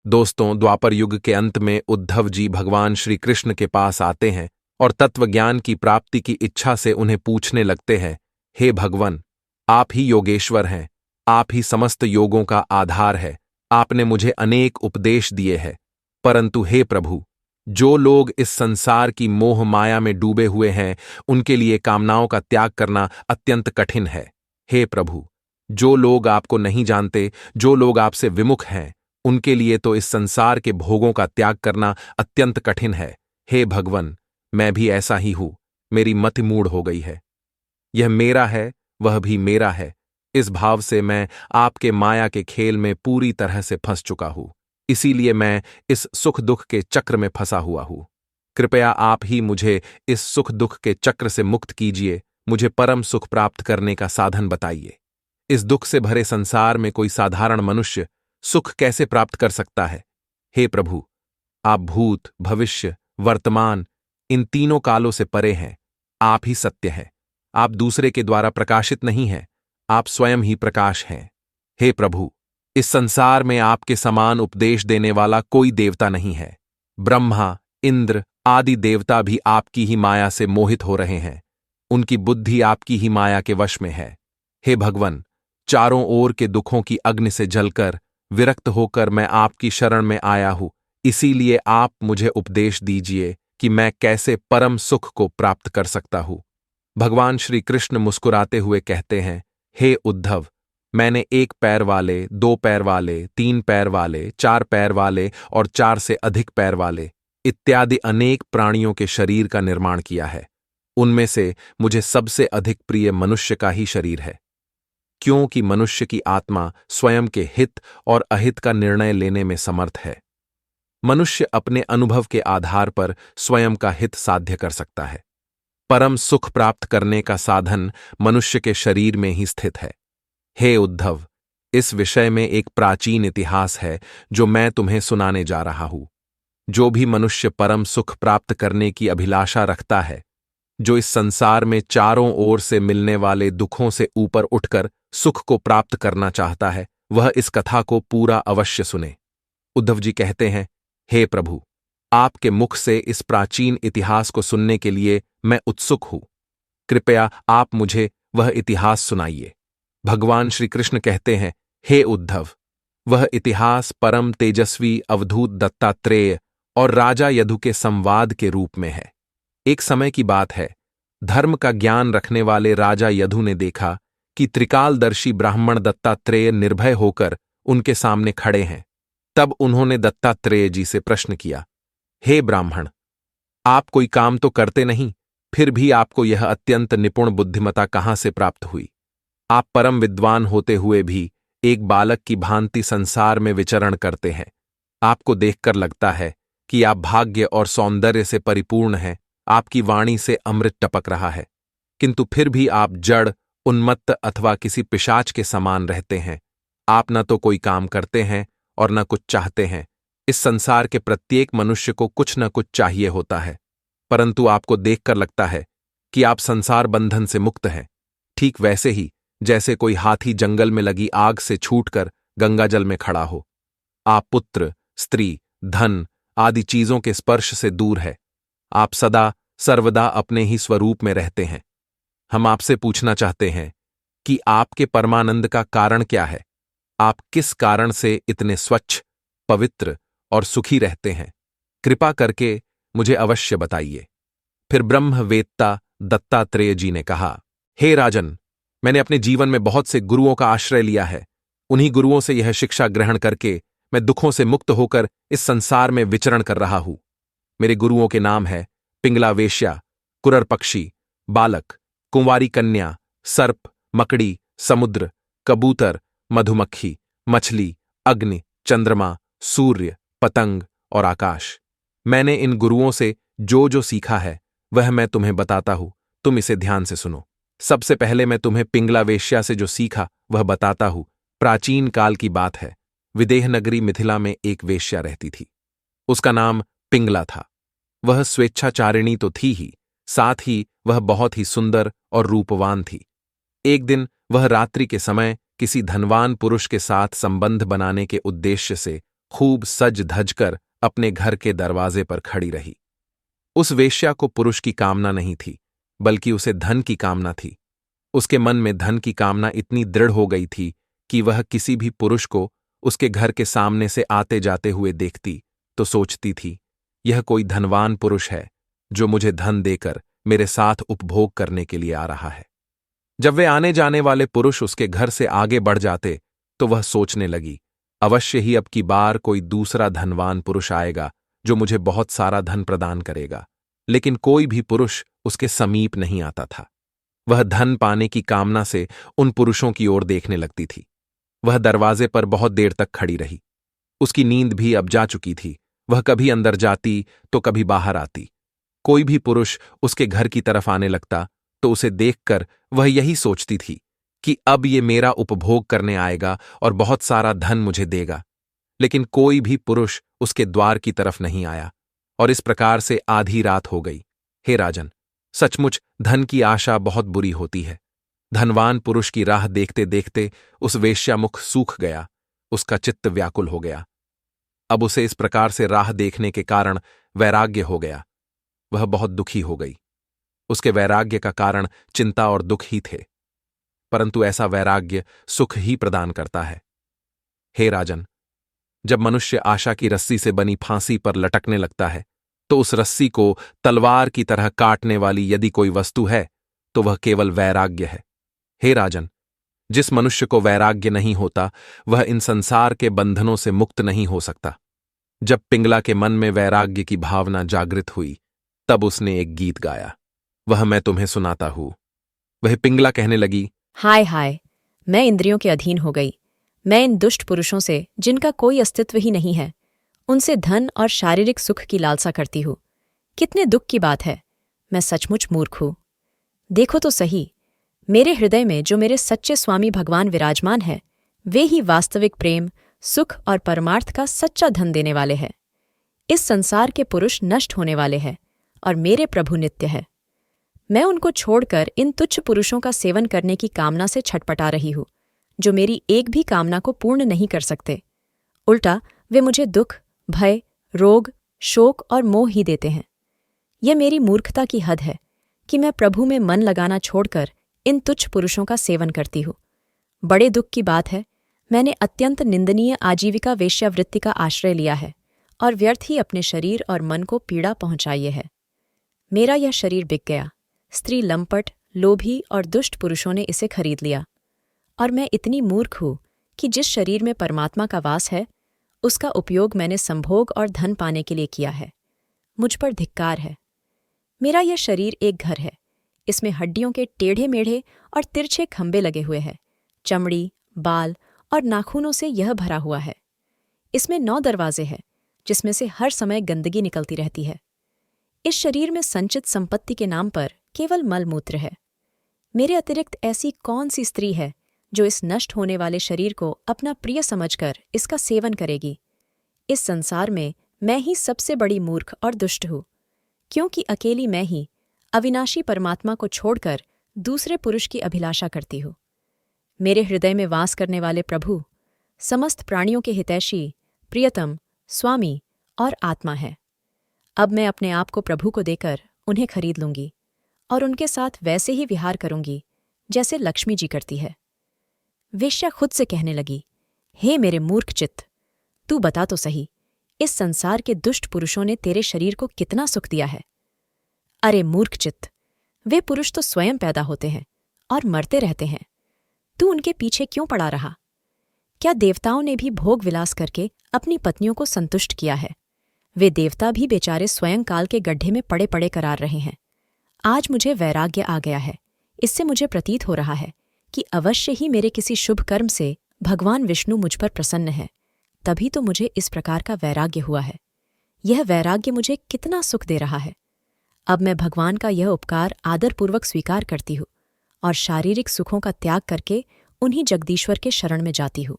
दोस्तों, द्वापर युग के अंत में उद्धव जी भगवान श्री कृष्ण के पास आते हैं और तत्वज्ञान की प्राप्ति की इच्छा से उन्हें पूछने लगते हैं, हे भगवन, आप ही योगेश्वर हैं, आप ही समस्त योगों का आधार है, आपने मुझे अनेक उपदेश दिए हैं, परंतु हे प्रभु, जो लोग इस संसार की मोह माया में डूबे हुए हैं, उनके लिए कामनाओं का त्याग करना अत्यंत कठिन है। हे प्रभु, जो लोग आपको नहीं जानते, जो लोग आपसे विमुख हैं, उनके लिए तो इस संसार के भोगों का त्याग करना अत्यंत कठिन है। हे भगवन, मैं भी ऐसा ही हूं, मेरी मति मूढ़ हो गई है। यह मेरा है, वह भी मेरा है, इस भाव से मैं आपके माया के खेल में पूरी तरह से फंस चुका हूं। इसीलिए मैं इस सुख दुख के चक्र में फंसा हुआ हूं। कृपया आप ही मुझे इस सुख दुख के चक्र से मुक्त कीजिए, मुझे परम सुख प्राप्त करने का साधन बताइए। इस दुख से भरे संसार में कोई साधारण मनुष्य सुख कैसे प्राप्त कर सकता है? हे प्रभु, आप भूत, भविष्य, वर्तमान इन तीनों कालों से परे हैं। आप ही सत्य हैं। आप दूसरे के द्वारा प्रकाशित नहीं हैं, आप स्वयं ही प्रकाश हैं। हे प्रभु, इस संसार में आपके समान उपदेश देने वाला कोई देवता नहीं है। ब्रह्मा, इंद्र आदि देवता भी आपकी ही माया से मोहित हो रहे हैं। उनकी बुद्धि आपकी ही माया के वश में है। हे भगवन, चारों ओर के दुखों की अग्नि से जलकर विरक्त होकर मैं आपकी शरण में आया हूं। इसीलिए आप मुझे उपदेश दीजिए कि मैं कैसे परम सुख को प्राप्त कर सकता हूं। भगवान श्री कृष्ण मुस्कुराते हुए कहते हैं, हे उद्धव, मैंने एक पैर वाले, दो पैर वाले, तीन पैर वाले, चार पैर वाले और चार से अधिक पैर वाले इत्यादि अनेक प्राणियों के शरीर का निर्माण किया है। उनमें से मुझे सबसे अधिक प्रिय मनुष्य का ही शरीर है, क्योंकि मनुष्य की आत्मा स्वयं के हित और अहित का निर्णय लेने में समर्थ है। मनुष्य अपने अनुभव के आधार पर स्वयं का हित साध्य कर सकता है। परम सुख प्राप्त करने का साधन मनुष्य के शरीर में ही स्थित है। हे उद्धव, इस विषय में एक प्राचीन इतिहास है जो मैं तुम्हें सुनाने जा रहा हूं। जो भी मनुष्य परम सुख प्राप्त करने की अभिलाषा रखता है, जो इस संसार में चारों ओर से मिलने वाले दुखों से ऊपर उठकर सुख को प्राप्त करना चाहता है, वह इस कथा को पूरा अवश्य सुने। उद्धव जी कहते हैं, हे प्रभु, आपके मुख से इस प्राचीन इतिहास को सुनने के लिए मैं उत्सुक हूं। कृपया आप मुझे वह इतिहास सुनाइए। भगवान श्री कृष्ण कहते हैं, हे उद्धव, वह इतिहास परम तेजस्वी अवधूत दत्तात्रेय और राजा यदु के संवाद के रूप में है। एक समय की बात है, धर्म का ज्ञान रखने वाले राजा यदु ने देखा कि त्रिकालदर्शी ब्राह्मण दत्तात्रेय निर्भय होकर उनके सामने खड़े हैं। तब उन्होंने दत्तात्रेय जी से प्रश्न किया, हे ब्राह्मण, आप कोई काम तो करते नहीं, फिर भी आपको यह अत्यंत निपुण बुद्धिमता कहां से प्राप्त हुई? आप परम विद्वान होते हुए भी एक बालक की भांति संसार में विचरण करते हैं। आपको देखकर लगता है कि आप भाग्य और सौंदर्य से परिपूर्ण हैं, आपकी वाणी से अमृत टपक रहा है, किंतु फिर भी आप जड़, उन्मत्त अथवा किसी पिशाच के समान रहते हैं। आप न तो कोई काम करते हैं और न कुछ चाहते हैं। इस संसार के प्रत्येक मनुष्य को कुछ न कुछ चाहिए होता है, परंतु आपको देखकर लगता है कि आप संसार बंधन से मुक्त हैं, ठीक वैसे ही जैसे कोई हाथी जंगल में लगी आग से छूटकर गंगाजल में खड़ा हो। आप पुत्र, स्त्री, धन आदि चीजों के स्पर्श से दूर है। आप सदा सर्वदा अपने ही स्वरूप में रहते हैं। हम आपसे पूछना चाहते हैं कि आपके परमानंद का कारण क्या है? आप किस कारण से इतने स्वच्छ, पवित्र और सुखी रहते हैं? कृपा करके मुझे अवश्य बताइए। फिर ब्रह्मवेत्ता दत्तात्रेय जी ने कहा, हे राजन, मैंने अपने जीवन में बहुत से गुरुओं का आश्रय लिया है। उन्हीं गुरुओं से यह शिक्षा ग्रहण करके मैं दुखों से मुक्त होकर इस संसार में विचरण कर रहा हूं। मेरे गुरुओं के नाम है पिंगला वेश्या, कुरर पक्षी, बालक, कुंवारी कन्या, सर्प, मकड़ी, समुद्र, कबूतर, मधुमक्खी, मछली, अग्नि, चंद्रमा, सूर्य, पतंग और आकाश। मैंने इन गुरुओं से जो जो सीखा है वह मैं तुम्हें बताता हूं, तुम इसे ध्यान से सुनो। सबसे पहले मैं तुम्हें पिंगला वेश्या से जो सीखा वह बताता हूं। प्राचीन काल की बात है। विदेह नगरी मिथिला में एक वेश्या रहती थी। उसका नाम पिंगला था। वह स्वेच्छाचारिणी तो थी ही, साथ ही वह बहुत ही सुंदर और रूपवान थी। एक दिन वह रात्रि के समय किसी धनवान पुरुष के साथ संबंध बनाने के उद्देश्य से खूब सज धज कर अपने घर के दरवाजे पर खड़ी रही। उस वेश्या को पुरुष की कामना नहीं थी, बल्कि उसे धन की कामना थी। उसके मन में धन की कामना इतनी दृढ़ हो गई थी कि वह किसी भी पुरुष को उसके घर के सामने से आते जाते हुए देखती तो सोचती थी, यह कोई धनवान पुरुष है जो मुझे धन देकर मेरे साथ उपभोग करने के लिए आ रहा है। जब वे आने जाने वाले पुरुष उसके घर से आगे बढ़ जाते तो वह सोचने लगी, अवश्य ही अब की बार कोई दूसरा धनवान पुरुष आएगा जो मुझे बहुत सारा धन प्रदान करेगा। लेकिन कोई भी पुरुष उसके समीप नहीं आता था। वह धन पाने की कामना से उन पुरुषों की ओर देखने लगती थी। वह दरवाजे पर बहुत देर तक खड़ी रही। उसकी नींद भी अब जा चुकी थी। वह कभी अंदर जाती तो कभी बाहर आती। कोई भी पुरुष उसके घर की तरफ आने लगता तो उसे देखकर वह यही सोचती थी कि अब ये मेरा उपभोग करने आएगा और बहुत सारा धन मुझे देगा। लेकिन कोई भी पुरुष उसके द्वार की तरफ नहीं आया और इस प्रकार से आधी रात हो गई। हे राजन, सचमुच धन की आशा बहुत बुरी होती है। धनवान पुरुष की राह देखते देखते उस वेश्यामुख सूख गया। उसका चित्त व्याकुल हो गया। अब उसे इस प्रकार से राह देखने के कारण वैराग्य हो गया। वह बहुत दुखी हो गई। उसके वैराग्य का कारण चिंता और दुख ही थे, परंतु ऐसा वैराग्य सुख ही प्रदान करता है। हे राजन, जब मनुष्य आशा की रस्सी से बनी फांसी पर लटकने लगता है तो उस रस्सी को तलवार की तरह काटने वाली यदि कोई वस्तु है तो वह केवल वैराग्य है। हे राजन, जिस मनुष्य को वैराग्य नहीं होता वह इन संसार के बंधनों से मुक्त नहीं हो सकता। जब पिंगला के मन में वैराग्य की भावना जागृत हुई तब उसने एक गीत गाया। वह मैं तुम्हें सुनाता हूं। वह पिंगला कहने लगी, हाय हाय, मैं इंद्रियों के अधीन हो गई। मैं इन दुष्ट पुरुषों से जिनका कोई अस्तित्व ही नहीं है, उनसे धन और शारीरिक सुख की लालसा करती हूँ। कितने दुख की बात है, मैं सचमुच मूर्ख हूँ। देखो तो सही, मेरे हृदय में जो मेरे सच्चे स्वामी भगवान विराजमान है, वे ही वास्तविक प्रेम, सुख और परमार्थ का सच्चा धन देने वाले हैं। इस संसार के पुरुष नष्ट होने वाले हैं और मेरे प्रभु नित्य है। मैं उनको छोड़कर इन तुच्छ पुरुषों का सेवन करने की कामना से छटपटा रही हूँ, जो मेरी एक भी कामना को पूर्ण नहीं कर सकते। उल्टा वे मुझे दुख, भय, रोग, शोक और मोह ही देते हैं। यह मेरी मूर्खता की हद है कि मैं प्रभु में मन लगाना छोड़कर इन तुच्छ पुरुषों का सेवन करती हूँ। बड़े दुख की बात है, मैंने अत्यंत निंदनीय आजीविका वेश्यावृत्ति का आश्रय लिया है और व्यर्थ ही अपने शरीर और मन को पीड़ा पहुंचाई है। मेरा यह शरीर बिक गया। स्त्री लंपट, लोभी और दुष्ट पुरुषों ने इसे खरीद लिया और मैं इतनी मूर्ख हूँ कि जिस शरीर में परमात्मा का वास है उसका उपयोग मैंने संभोग और धन पाने के लिए किया है। मुझ पर धिक्कार है। मेरा यह शरीर एक घर है। इसमें हड्डियों के टेढ़े मेढ़े और तिरछे खंबे लगे हुए हैं। चमड़ी, बाल और नाखूनों से यह भरा हुआ है। इसमें 9 दरवाजे हैं जिसमें से हर समय गंदगी निकलती रहती है। इस शरीर में संचित संपत्ति के नाम पर केवल मलमूत्र है। मेरे अतिरिक्त ऐसी कौन सी स्त्री है जो इस नष्ट होने वाले शरीर को अपना प्रिय समझकर इसका सेवन करेगी? इस संसार में मैं ही सबसे बड़ी मूर्ख और दुष्ट हूँ, क्योंकि अकेली मैं ही अविनाशी परमात्मा को छोड़कर दूसरे पुरुष की अभिलाषा करती हूँ। मेरे हृदय में वास करने वाले प्रभु समस्त प्राणियों के हितैषी, प्रियतम, स्वामी और आत्मा है। अब मैं अपने आप को प्रभु को देकर उन्हें खरीद लूंगी और उनके साथ वैसे ही विहार करूंगी जैसे लक्ष्मी जी करती है। वेश्या खुद से कहने लगी, हे मेरे मूर्ख चित्त, तू बता तो सही, इस संसार के दुष्ट पुरुषों ने तेरे शरीर को कितना सुख दिया है? अरे मूर्ख चित्त, वे पुरुष तो स्वयं पैदा होते हैं और मरते रहते हैं। तू उनके पीछे क्यों पड़ा रहा? क्या देवताओं ने भी भोग विलास करके अपनी पत्नियों को संतुष्ट किया है? वे देवता भी बेचारे स्वयं काल के गड्ढे में पड़े पड़े करार रहे हैं। आज मुझे वैराग्य आ गया है। इससे मुझे प्रतीत हो रहा है कि अवश्य ही मेरे किसी शुभ कर्म से भगवान विष्णु मुझ पर प्रसन्न है, तभी तो मुझे इस प्रकार का वैराग्य हुआ है। यह वैराग्य मुझे कितना सुख दे रहा है। अब मैं भगवान का यह उपकार आदरपूर्वक स्वीकार करती हूँ और शारीरिक सुखों का त्याग करके उन्हीं जगदीश्वर के शरण में जाती हूँ।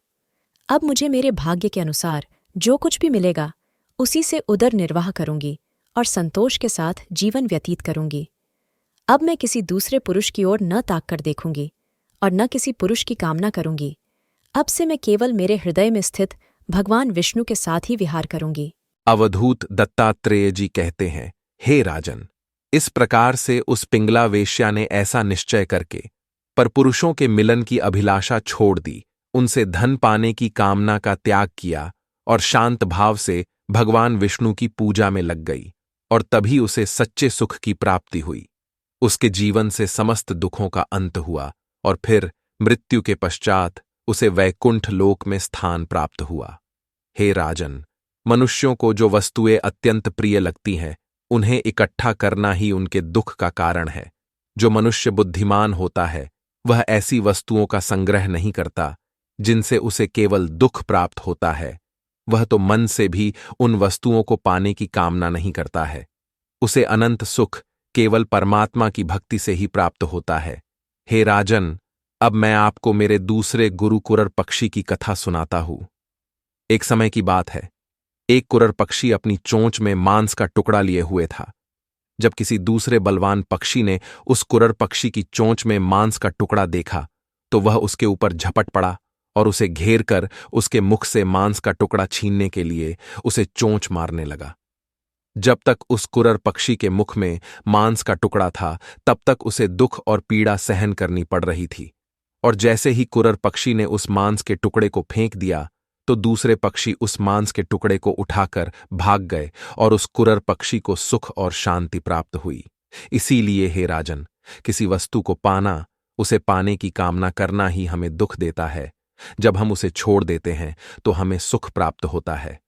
अब मुझे मेरे भाग्य के अनुसार जो कुछ भी मिलेगा उसी से उदर निर्वाह करूंगी और संतोष के साथ जीवन व्यतीत करूंगी। अब मैं किसी दूसरे पुरुष की ओर न ताक कर देखूंगी और न किसी पुरुष की कामना करूंगी। अब से मैं केवल मेरे हृदय में स्थित भगवान विष्णु के साथ ही विहार करूंगी। अवधूत दत्तात्रेय जी कहते हैं, हे राजन, इस प्रकार से उस पिंगला वेश्या ने ऐसा निश्चय करके पर पुरुषों के मिलन की अभिलाषा छोड़ दी, उनसे धन पाने की कामना का त्याग किया और शांत भाव से भगवान विष्णु की पूजा में लग गई, और तभी उसे सच्चे सुख की प्राप्ति हुई। उसके जीवन से समस्त दुखों का अंत हुआ और फिर मृत्यु के पश्चात उसे वैकुंठ लोक में स्थान प्राप्त हुआ। हे राजन, मनुष्यों को जो वस्तुएं अत्यंत प्रिय लगती हैं, उन्हें इकट्ठा करना ही उनके दुख का कारण है। जो मनुष्य बुद्धिमान होता है, वह ऐसी वस्तुओं का संग्रह नहीं करता जिनसे उसे केवल दुख प्राप्त होता है। वह तो मन से भी उन वस्तुओं को पाने की कामना नहीं करता है। उसे अनंत सुख केवल परमात्मा की भक्ति से ही प्राप्त होता है। हे राजन, अब मैं आपको मेरे दूसरे गुरु कुरर पक्षी की कथा सुनाता हूं। एक समय की बात है, एक कुरर पक्षी अपनी चोंच में मांस का टुकड़ा लिए हुए था। जब किसी दूसरे बलवान पक्षी ने उस कुरर पक्षी की चोंच में मांस का टुकड़ा देखा, तो वह उसके ऊपर झपट पड़ा और उसे घेर कर उसके मुख से मांस का टुकड़ा छीनने के लिए उसे चोंच मारने लगा। जब तक उस कुरर पक्षी के मुख में मांस का टुकड़ा था, तब तक उसे दुख और पीड़ा सहन करनी पड़ रही थी। और जैसे ही कुरर पक्षी ने उस मांस के टुकड़े को फेंक दिया, तो दूसरे पक्षी उस मांस के टुकड़े को उठाकर भाग गए और उस कुरर पक्षी को सुख और शांति प्राप्त हुई। इसीलिए हे राजन, किसी वस्तु को पाना, उसे पाने की कामना करना ही हमें दुख देता है। जब हम उसे छोड़ देते हैं तो हमें सुख प्राप्त होता है।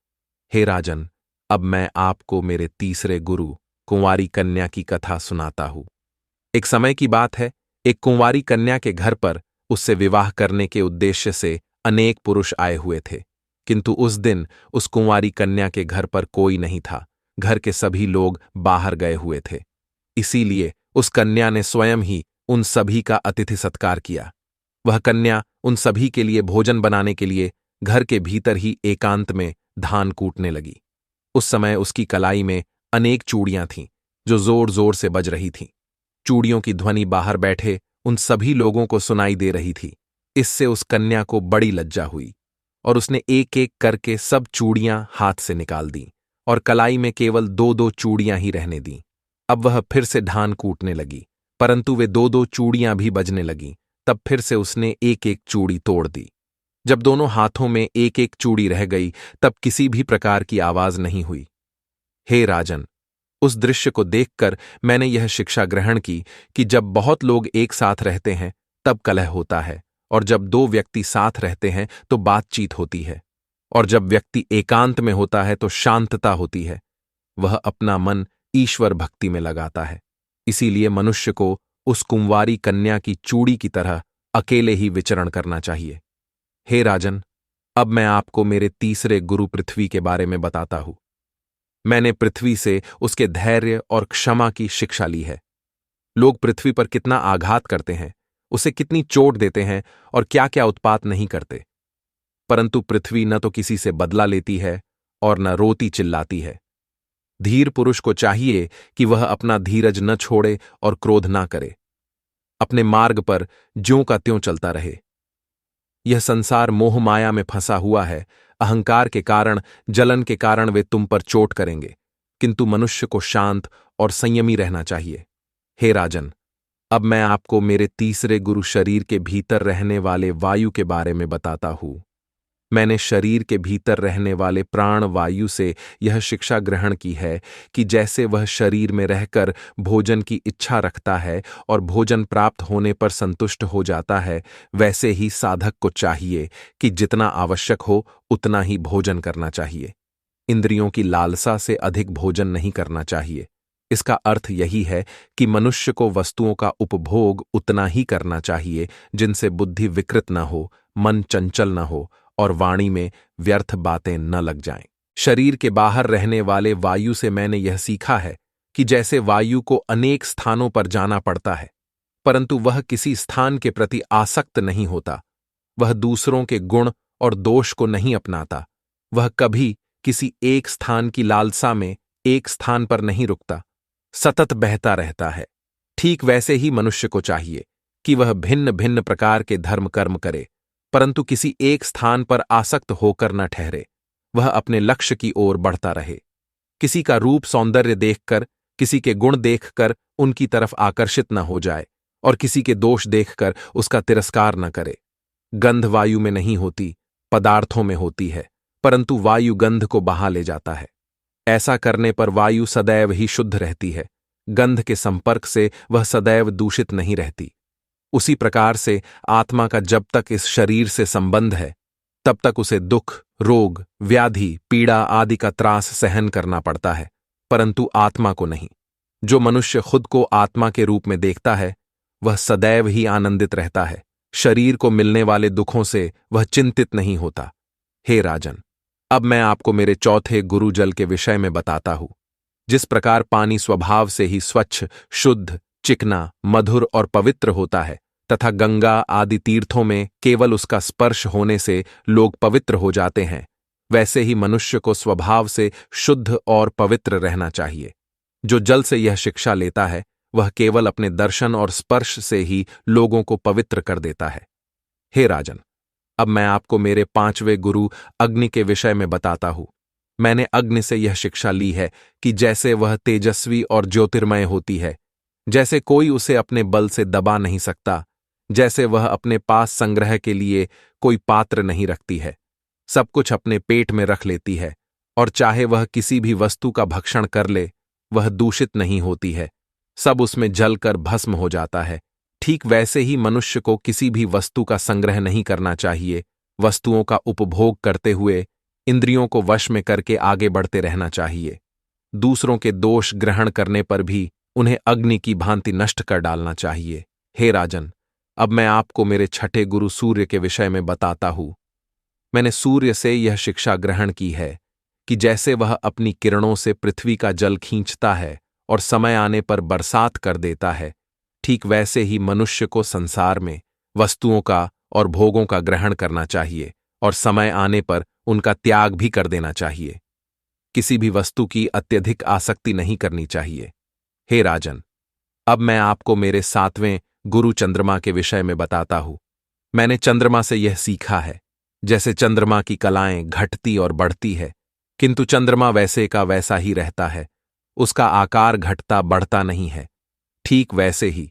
हे राजन, अब मैं आपको मेरे तीसरे गुरु कुंवारी कन्या की कथा सुनाता हूं। एक समय की बात है, एक कुंवारी कन्या के घर पर उससे विवाह करने के उद्देश्य से अनेक पुरुष आए हुए थे, किंतु उस दिन उस कुंवारी कन्या के घर पर कोई नहीं था। घर के सभी लोग बाहर गए हुए थे। इसीलिए उस कन्या ने स्वयं ही उन सभी का अतिथि सत्कार किया। वह कन्या उन सभी के लिए भोजन बनाने के लिए घर के भीतर ही एकांत में धान कूटने लगी। उस समय उसकी कलाई में अनेक चूड़ियां थीं, जो जोर जोर से बज रही थीं। चूड़ियों की ध्वनि बाहर बैठे उन सभी लोगों को सुनाई दे रही थी। इससे उस कन्या को बड़ी लज्जा हुई और उसने एक एक करके सब चूड़ियां हाथ से निकाल दी और कलाई में केवल दो दो चूड़ियां ही रहने दी। अब वह फिर से धान कूटने लगी, परंतु वे दो दो चूड़ियां भी बजने लगीं। तब फिर से उसने एक एक चूड़ी तोड़ दी। जब दोनों हाथों में एक एक चूड़ी रह गई, तब किसी भी प्रकार की आवाज नहीं हुई। हे राजन, उस दृश्य को देखकर मैंने यह शिक्षा ग्रहण की कि जब बहुत लोग एक साथ रहते हैं तब कलह होता है, और जब दो व्यक्ति साथ रहते हैं तो बातचीत होती है, और जब व्यक्ति एकांत में होता है तो शांतता होती है। वह अपना मन ईश्वर भक्ति में लगाता है। इसीलिए मनुष्य को उस कुंवारी कन्या की चूड़ी की तरह अकेले ही विचरण करना चाहिए। हे राजन, अब मैं आपको मेरे तीसरे गुरु पृथ्वी के बारे में बताता हूं। मैंने पृथ्वी से उसके धैर्य और क्षमा की शिक्षा ली है। लोग पृथ्वी पर कितना आघात करते हैं, उसे कितनी चोट देते हैं और क्या क्या उत्पात नहीं करते, परंतु पृथ्वी न तो किसी से बदला लेती है और न रोती चिल्लाती है। धीर पुरुष को चाहिए कि वह अपना धीरज न छोड़े और क्रोध ना करे, अपने मार्ग पर ज्यों का त्यों चलता रहे। यह संसार मोह माया में फंसा हुआ है। अहंकार के कारण, जलन के कारण वे तुम पर चोट करेंगे, किंतु मनुष्य को शांत और संयमी रहना चाहिए। हे राजन, अब मैं आपको मेरे तीसरे गुरु शरीर के भीतर रहने वाले वायु के बारे में बताता हूं। मैंने शरीर के भीतर रहने वाले प्राण वायु से यह शिक्षा ग्रहण की है कि जैसे वह शरीर में रहकर भोजन की इच्छा रखता है और भोजन प्राप्त होने पर संतुष्ट हो जाता है, वैसे ही साधक को चाहिए कि जितना आवश्यक हो उतना ही भोजन करना चाहिए। इंद्रियों की लालसा से अधिक भोजन नहीं करना चाहिए। इसका अर्थ यही है कि मनुष्य को वस्तुओं का उपभोग उतना ही करना चाहिए जिनसे बुद्धि विकृत न हो, मन चंचल न हो और वाणी में व्यर्थ बातें न लग जाएं। शरीर के बाहर रहने वाले वायु से मैंने यह सीखा है कि जैसे वायु को अनेक स्थानों पर जाना पड़ता है, परंतु वह किसी स्थान के प्रति आसक्त नहीं होता। वह दूसरों के गुण और दोष को नहीं अपनाता। वह कभी किसी एक स्थान की लालसा में एक स्थान पर नहीं रुकता, सतत बहता रहता है। ठीक वैसे ही मनुष्य को चाहिए कि वह भिन्न भिन्न प्रकार के धर्म कर्म करे, परंतु किसी एक स्थान पर आसक्त होकर न ठहरे, वह अपने लक्ष्य की ओर बढ़ता रहे। किसी का रूप सौंदर्य देखकर, किसी के गुण देखकर उनकी तरफ आकर्षित न हो जाए और किसी के दोष देखकर उसका तिरस्कार न करे। गंध वायु में नहीं होती, पदार्थों में होती है, परंतु वायु गंध को बहा ले जाता है। ऐसा करने पर वायु सदैव ही शुद्ध रहती है, गंध के संपर्क से वह सदैव दूषित नहीं रहती। उसी प्रकार से आत्मा का जब तक इस शरीर से संबंध है, तब तक उसे दुख, रोग, व्याधि, पीड़ा आदि का त्रास सहन करना पड़ता है, परंतु आत्मा को नहीं। जो मनुष्य खुद को आत्मा के रूप में देखता है, वह सदैव ही आनंदित रहता है। शरीर को मिलने वाले दुखों से वह चिंतित नहीं होता। हे राजन, अब मैं आपको मेरे चौथे गुरु जल के विषय में बताता हूं। जिस प्रकार पानी स्वभाव से ही स्वच्छ, शुद्ध, चिकना, मधुर और पवित्र होता है तथा गंगा आदि तीर्थों में केवल उसका स्पर्श होने से लोग पवित्र हो जाते हैं, वैसे ही मनुष्य को स्वभाव से शुद्ध और पवित्र रहना चाहिए। जो जल से यह शिक्षा लेता है, वह केवल अपने दर्शन और स्पर्श से ही लोगों को पवित्र कर देता है। हे राजन, अब मैं आपको मेरे 5वें गुरु अग्नि के विषय में बताता हूं। मैंने अग्नि से यह शिक्षा ली है कि जैसे वह तेजस्वी और ज्योतिर्मय होती है, जैसे कोई उसे अपने बल से दबा नहीं सकता, जैसे वह अपने पास संग्रह के लिए कोई पात्र नहीं रखती है, सब कुछ अपने पेट में रख लेती है, और चाहे वह किसी भी वस्तु का भक्षण कर ले, वह दूषित नहीं होती है, सब उसमें जलकर भस्म हो जाता है। ठीक वैसे ही मनुष्य को किसी भी वस्तु का संग्रह नहीं करना चाहिए, वस्तुओं का उपभोग करते हुए इंद्रियों को वश में करके आगे बढ़ते रहना चाहिए। दूसरों के दोष ग्रहण करने पर भी उन्हें अग्नि की भांति नष्ट कर डालना चाहिए। हे राजन, अब मैं आपको मेरे छठे गुरु सूर्य के विषय में बताता हूं। मैंने सूर्य से यह शिक्षा ग्रहण की है कि जैसे वह अपनी किरणों से पृथ्वी का जल खींचता है और समय आने पर बरसात कर देता है, ठीक वैसे ही मनुष्य को संसार में वस्तुओं का और भोगों का ग्रहण करना चाहिए और समय आने पर उनका त्याग भी कर देना चाहिए। किसी भी वस्तु की अत्यधिक आसक्ति नहीं करनी चाहिए। हे राजन, अब मैं आपको मेरे 7वें गुरु चंद्रमा के विषय में बताता हूं। मैंने चंद्रमा से यह सीखा है, जैसे चंद्रमा की कलाएं घटती और बढ़ती है, किंतु चंद्रमा वैसे का वैसा ही रहता है, उसका आकार घटता बढ़ता नहीं है। ठीक वैसे ही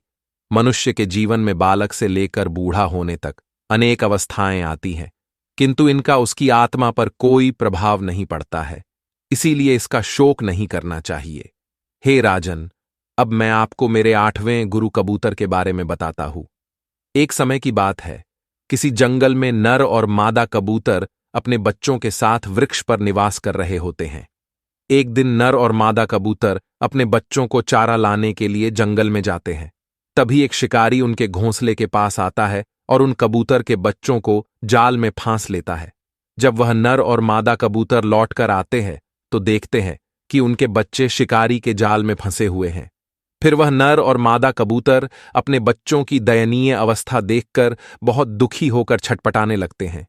मनुष्य के जीवन में बालक से लेकर बूढ़ा होने तक अनेक अवस्थाएं आती हैं, किंतु इनका उसकी आत्मा पर कोई प्रभाव नहीं पड़ता है, इसीलिए इसका शोक नहीं करना चाहिए। हे राजन, अब मैं आपको मेरे 8वें गुरु कबूतर के बारे में बताता हूं। एक समय की बात है, किसी जंगल में नर और मादा कबूतर अपने बच्चों के साथ वृक्ष पर निवास कर रहे होते हैं। एक दिन नर और मादा कबूतर अपने बच्चों को चारा लाने के लिए जंगल में जाते हैं। तभी एक शिकारी उनके घोंसले के पास आता है और उन कबूतर के बच्चों को जाल में फांस लेता है। जब वह नर और मादा कबूतर लौटकर आते हैं तो देखते हैं कि उनके बच्चे शिकारी के जाल में फंसे हुए हैं। फिर वह नर और मादा कबूतर अपने बच्चों की दयनीय अवस्था देखकर बहुत दुखी होकर छटपटाने लगते हैं।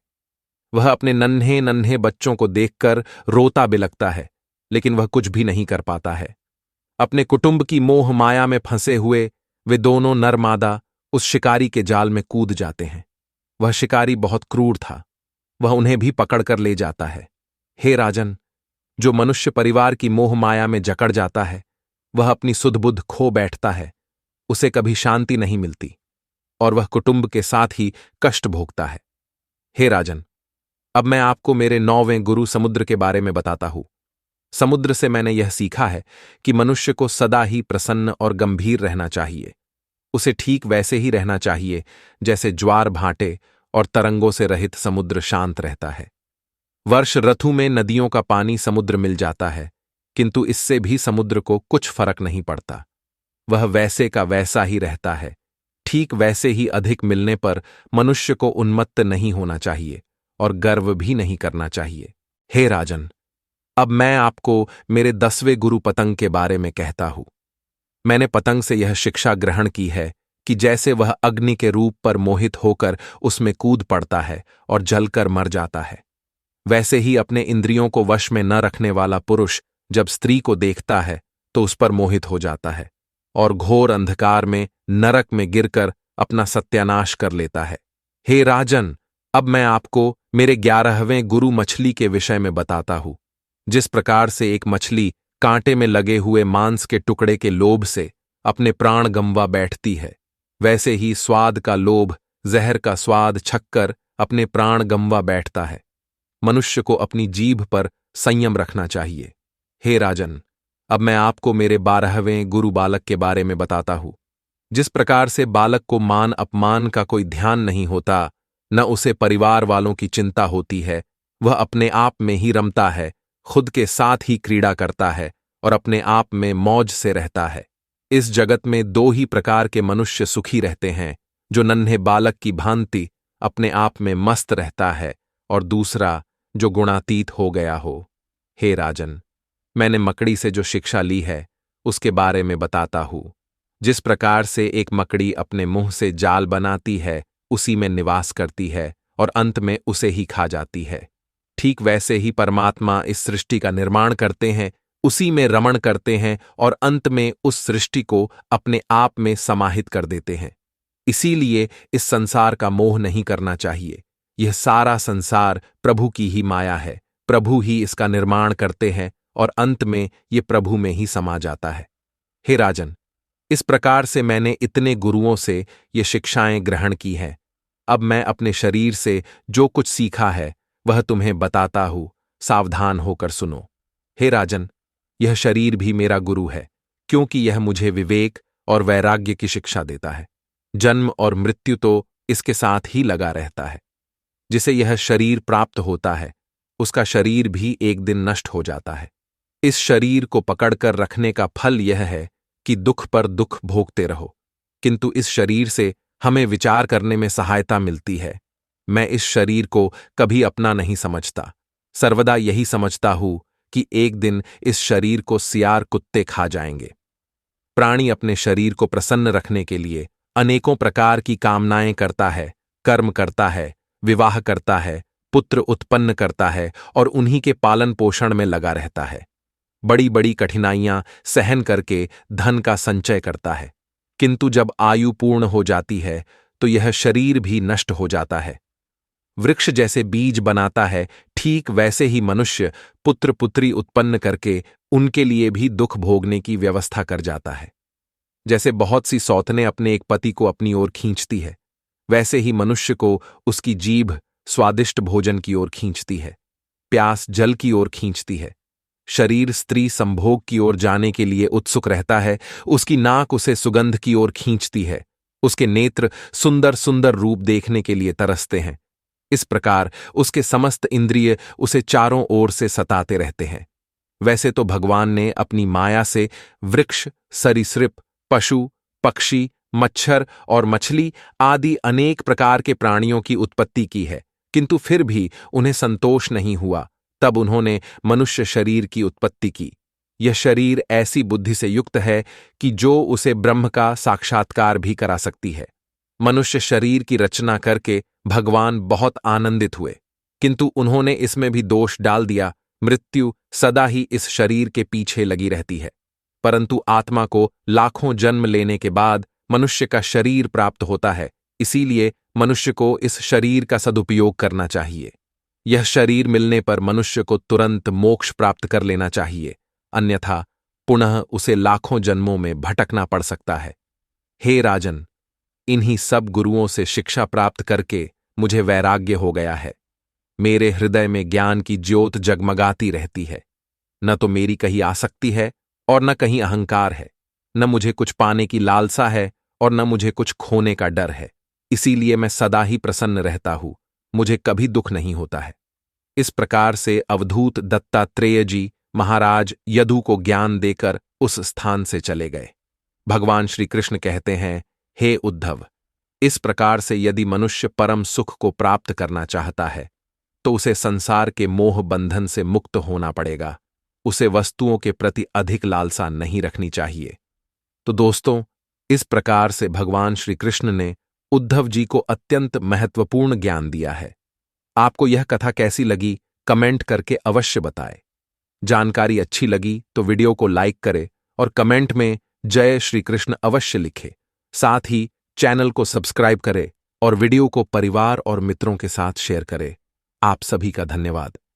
वह अपने नन्हे नन्हे बच्चों को देखकर रोता बिलखता है, लेकिन वह कुछ भी नहीं कर पाता है। अपने कुटुंब की मोह माया में फंसे हुए वे दोनों नर मादा उस शिकारी के जाल में कूद जाते हैं। वह शिकारी बहुत क्रूर था, वह उन्हें भी पकड़कर ले जाता है। हे राजन, जो मनुष्य परिवार की मोह माया में जकड़ जाता है, वह अपनी सुध-बुध खो बैठता है, उसे कभी शांति नहीं मिलती और वह कुटुंब के साथ ही कष्ट भोगता है। हे राजन, अब मैं आपको मेरे 9वें गुरु समुद्र के बारे में बताता हूं। समुद्र से मैंने यह सीखा है कि मनुष्य को सदा ही प्रसन्न और गंभीर रहना चाहिए। उसे ठीक वैसे ही रहना चाहिए जैसे ज्वार भाटे और तरंगों से रहित समुद्र शांत रहता है। वर्ष ऋतु में नदियों का पानी समुद्र मिल जाता है, किंतु इससे भी समुद्र को कुछ फर्क नहीं पड़ता, वह वैसे का वैसा ही रहता है। ठीक वैसे ही अधिक मिलने पर मनुष्य को उन्मत्त नहीं होना चाहिए और गर्व भी नहीं करना चाहिए। हे राजन, अब मैं आपको मेरे 10वें गुरु पतंग के बारे में कहता हूं। मैंने पतंग से यह शिक्षा ग्रहण की है कि जैसे वह अग्नि के रूप पर मोहित होकर उसमें कूद पड़ता है और जलकर मर जाता है, वैसे ही अपने इंद्रियों को वश में न रखने वाला पुरुष जब स्त्री को देखता है तो उस पर मोहित हो जाता है और घोर अंधकार में नरक में गिरकर अपना सत्यानाश कर लेता है। हे राजन, अब मैं आपको मेरे 11वें गुरु मछली के विषय में बताता हूं। जिस प्रकार से एक मछली कांटे में लगे हुए मांस के टुकड़े के लोभ से अपने प्राण गंवा बैठती है, वैसे ही स्वाद का लोभ जहर का स्वाद छक्कर अपने प्राण गंवा बैठता है। मनुष्य को अपनी जीभ पर संयम रखना चाहिए। हे राजन, अब मैं आपको मेरे 12वें गुरु बालक के बारे में बताता हूं। जिस प्रकार से बालक को मान अपमान का कोई ध्यान नहीं होता, न उसे परिवार वालों की चिंता होती है, वह अपने आप में ही रमता है, खुद के साथ ही क्रीड़ा करता है और अपने आप में मौज से रहता है। इस जगत में 2 ही प्रकार के मनुष्य सुखी रहते हैं, जो नन्हे बालक की भांति अपने आप में मस्त रहता है और दूसरा जो गुणातीत हो गया हो। हे राजन, मैंने मकड़ी से जो शिक्षा ली है उसके बारे में बताता हूं। जिस प्रकार से एक मकड़ी अपने मुंह से जाल बनाती है, उसी में निवास करती है और अंत में उसे ही खा जाती है, ठीक वैसे ही परमात्मा इस सृष्टि का निर्माण करते हैं, उसी में रमण करते हैं और अंत में उस सृष्टि को अपने आप में समाहित कर देते हैं। इसीलिए इस संसार का मोह नहीं करना चाहिए। यह सारा संसार प्रभु की ही माया है, प्रभु ही इसका निर्माण करते हैं और अंत में ये प्रभु में ही समा जाता है। हे राजन, इस प्रकार से मैंने इतने गुरुओं से ये शिक्षाएं ग्रहण की हैं। अब मैं अपने शरीर से जो कुछ सीखा है वह तुम्हें बताता हूं, सावधान होकर सुनो। हे राजन, यह शरीर भी मेरा गुरु है, क्योंकि यह मुझे विवेक और वैराग्य की शिक्षा देता है। जन्म और मृत्यु तो इसके साथ ही लगा रहता है। जिसे यह शरीर प्राप्त होता है, उसका शरीर भी एक दिन नष्ट हो जाता है। इस शरीर को पकड़कर रखने का फल यह है कि दुख पर दुख भोगते रहो, किंतु इस शरीर से हमें विचार करने में सहायता मिलती है। मैं इस शरीर को कभी अपना नहीं समझता, सर्वदा यही समझता हूं कि एक दिन इस शरीर को सियार कुत्ते खा जाएंगे। प्राणी अपने शरीर को प्रसन्न रखने के लिए अनेकों प्रकार की कामनाएं करता है, कर्म करता है, विवाह करता है, पुत्र उत्पन्न करता है और उन्हीं के पालन पोषण में लगा रहता है। बड़ी बड़ी कठिनाइयां सहन करके धन का संचय करता है, किंतु जब आयु पूर्ण हो जाती है तो यह शरीर भी नष्ट हो जाता है। वृक्ष जैसे बीज बनाता है, ठीक वैसे ही मनुष्य पुत्र पुत्री उत्पन्न करके उनके लिए भी दुख भोगने की व्यवस्था कर जाता है। जैसे बहुत सी सौतनें अपने एक पति को अपनी ओर खींचती है, वैसे ही मनुष्य को उसकी जीभ स्वादिष्ट भोजन की ओर खींचती है, प्यास जल की ओर खींचती है। शरीर स्त्री संभोग की ओर जाने के लिए उत्सुक रहता है, उसकी नाक उसे सुगंध की ओर खींचती है, उसके नेत्र सुंदर सुंदर रूप देखने के लिए तरसते हैं। इस प्रकार उसके समस्त इंद्रिय उसे चारों ओर से सताते रहते हैं। वैसे तो भगवान ने अपनी माया से वृक्ष, सरीसृप, पशु, पक्षी, मच्छर और मछली आदि अनेक प्रकार के प्राणियों की उत्पत्ति की है, किंतु फिर भी उन्हें संतोष नहीं हुआ। तब उन्होंने मनुष्य शरीर की उत्पत्ति की। यह शरीर ऐसी बुद्धि से युक्त है कि जो उसे ब्रह्म का साक्षात्कार भी करा सकती है। मनुष्य शरीर की रचना करके भगवान बहुत आनंदित हुए, किंतु उन्होंने इसमें भी दोष डाल दिया। मृत्यु सदा ही इस शरीर के पीछे लगी रहती है, परंतु आत्मा को लाखों जन्म लेने के बाद मनुष्य का शरीर प्राप्त होता है। इसीलिए मनुष्य को इस शरीर का सदुपयोग करना चाहिए। यह शरीर मिलने पर मनुष्य को तुरंत मोक्ष प्राप्त कर लेना चाहिए, अन्यथा पुनः उसे लाखों जन्मों में भटकना पड़ सकता है। हे राजन, इन्हीं सब गुरुओं से शिक्षा प्राप्त करके मुझे वैराग्य हो गया है। मेरे हृदय में ज्ञान की ज्योत जगमगाती रहती है। न तो मेरी कहीं आसक्ति है और न कहीं अहंकार है, न मुझे कुछ पाने की लालसा है और न मुझे कुछ खोने का डर है। इसीलिए मैं सदा ही प्रसन्न रहता हूं, मुझे कभी दुख नहीं होता है। इस प्रकार से अवधूत दत्तात्रेय जी महाराज यदु को ज्ञान देकर उस स्थान से चले गए। भगवान श्री कृष्ण कहते हैं, हे उद्धव, इस प्रकार से यदि मनुष्य परम सुख को प्राप्त करना चाहता है तो उसे संसार के मोह बंधन से मुक्त होना पड़ेगा। उसे वस्तुओं के प्रति अधिक लालसा नहीं रखनी चाहिए। तो दोस्तों, इस प्रकार से भगवान श्री कृष्ण ने उद्धव जी को अत्यंत महत्वपूर्ण ज्ञान दिया है। आपको यह कथा कैसी लगी, कमेंट करके अवश्य बताएं। जानकारी अच्छी लगी तो वीडियो को लाइक करें और कमेंट में जय श्री कृष्ण अवश्य लिखें। साथ ही चैनल को सब्सक्राइब करें और वीडियो को परिवार और मित्रों के साथ शेयर करें। आप सभी का धन्यवाद।